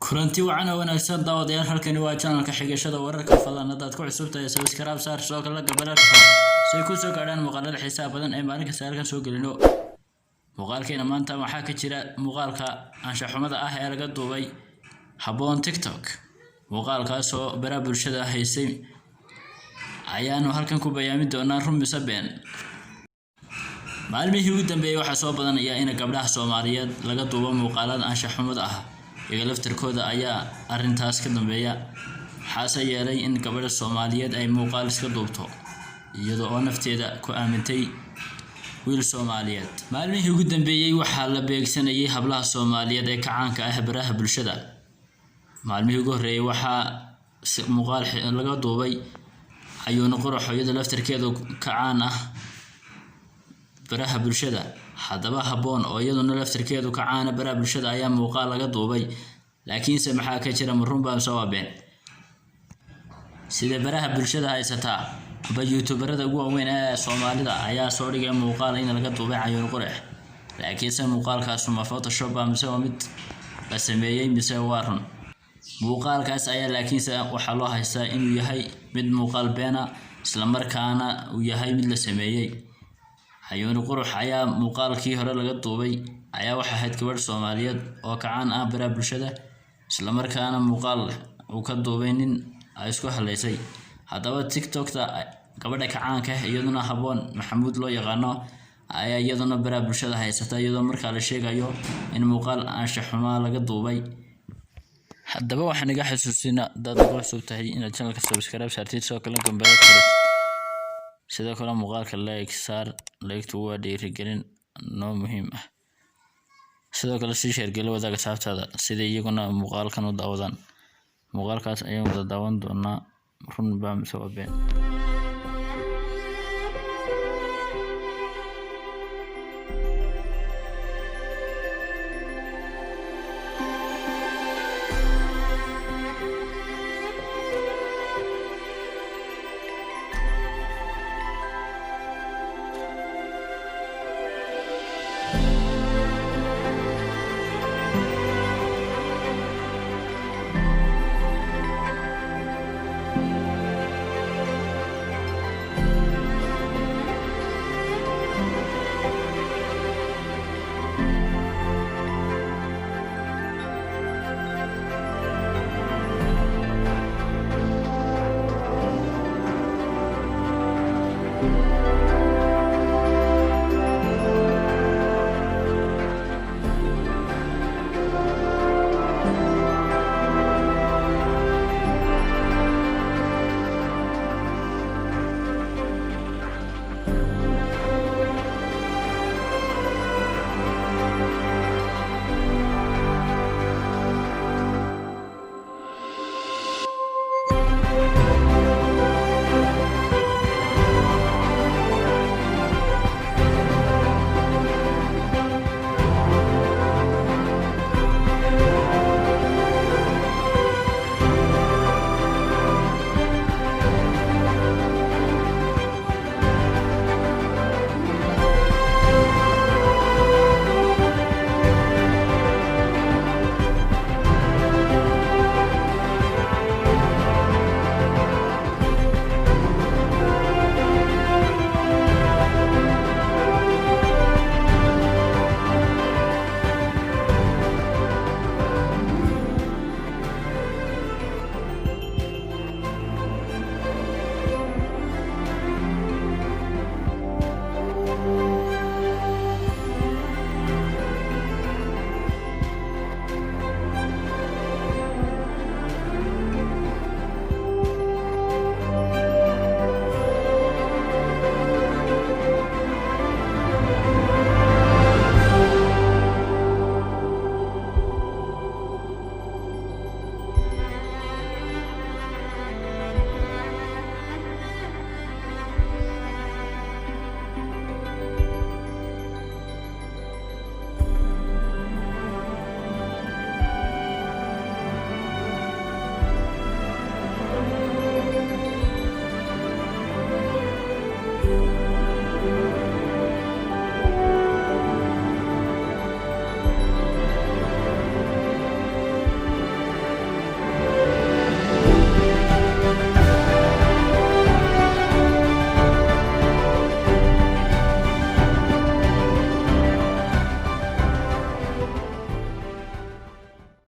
kulanti wacan oo wanaagsan daawadayaal halkani waa channelka xigashada wararka fadlan hadaad ku cusub tahay subscribe saar soo kala gabalka si ku soo gaadhaan muuqaalada xiisaha badan ee maalinka saarkan soo gelino muuqaalkeena maanta waxa ka jira muuqaalka anshaxumada ah ee laga duubay habboon TikTok muuqaalkaas oo baraha bulshada haysay ayaanu halkan ku bayaamin doonaa run mise been maalmihii ugu dambeeyay waxa soo badanaya in gabdhaha Soomaaliyeed laga duubo muuqaalada anshaxumada ah iyaga laftirkooda ayaa arintaas ka dambeeya xaasa yeelay in gabadha Soomaaliyeed ay muuqaal iska duubto iyadoo oo nafteeda ku aamintay wiil Soomaaliyeed maalmihii ugu dambeeyay waxa la beegsanayay hablaha Soomaaliyeed ee ka caanka ah baraha bulshada maalmihii ugu horeeyay waxa muuqaal laga duubay ayuuna qoroxooyada laftirkeeda ka caan ah baraha bulshada hadaba habboon oo iyaduna laftirkeedu ka caan baraha bulshada ayaa muuqaal laga duubay laakiin se maxaa ka jira marunba soo been sida baraha bulshada haysata YouTuberada ugu weyn ee Soomaalida ayaa soo dhigay muuqaal in laga duubay ayuuna qorex laakiin se muuqaalkaas ma Photoshop mise waa mid la sameeyay mise waa run muuqaalkaas ayaa laakiin se waxa loo haystaa inuu yahay mid muuqaal beena isla markaana uu yahay mid la sameeyay ayuuna qorox ayaa muuqaalkii hore laga duubay ayaa waxa ahayd gabadh Soomaaliyeed oo ka caan ah baraha bulshada isla markaana muuqaal uu ka duubay nin ay isku haleysay hadaba TikTok-ta gabadha ka caanka ah iyaduna Habboon Maxamuud loo yaqaano ayaa iyaduna baraha bulshada haysata iyadoo markaa la sheegayo in muuqaal anshaxuma laga duubay hadaba waxaan iga xasuusinaa dad ugu cusub tahay in channelka subscribe saartid soo kala gambarka sidoo kale muuqaalka like saar like-tu waa dhiirigelin noo muhiim ah sidoo kale si share galo wadaag saabtada sida iyaguna muuqaalkan u daawadaan muuqaalkaas ayaan wada daawan doonaa run baa mise waa been